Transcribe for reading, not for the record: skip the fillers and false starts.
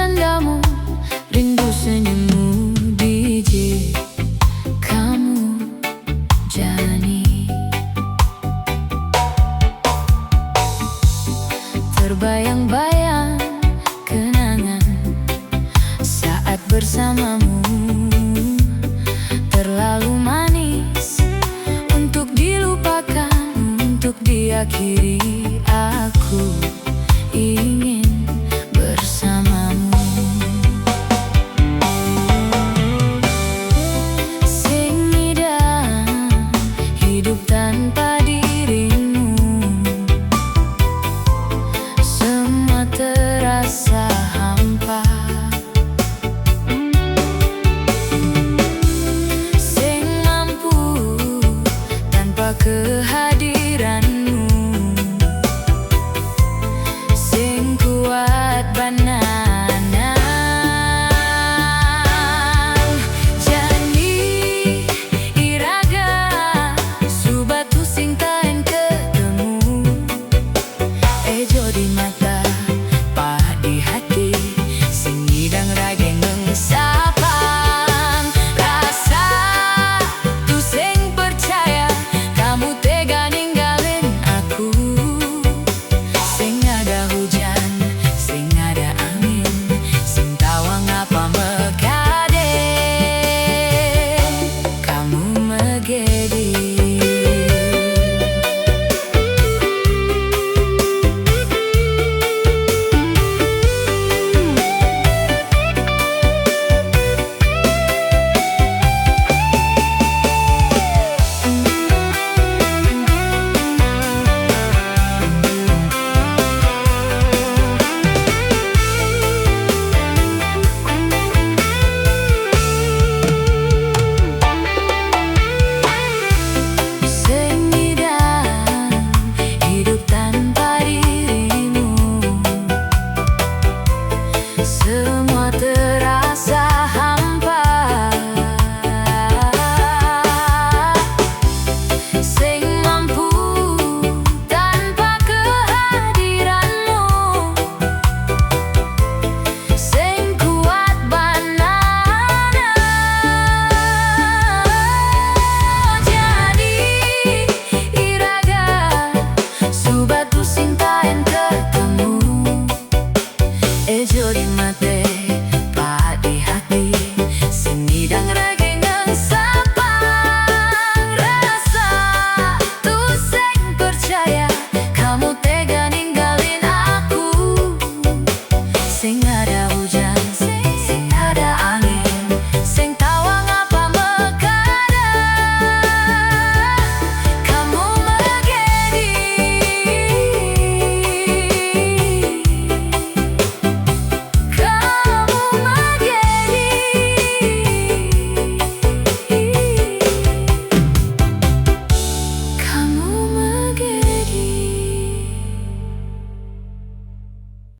candamu, rindu senyummu, DJ kamu Jani. Terbayang-bayang kenangan saat bersamamu, terlalu manis untuk dilupakan, untuk diakhiri. Aku ingin bersamamu. Sengida hidup tanpa dirimu, semua terasa hampa. Seng mampu tanpa kehadiranmu, sing kuat banana. Jani iraga subatu sing taen ketemu, ejo di mata pah di hati, sing ngidang rageng sapang rasa tu sing percaya kamu tega ninggalin aku. Sing ada hujan, sing ada angin, sing tawang apa mekade, kamu megedi. Semua terasa hampa, sing mampu tanpa kehadiranmu, sing kuat banana. Jani iraga subatu sing taen ketemu, ejo di mate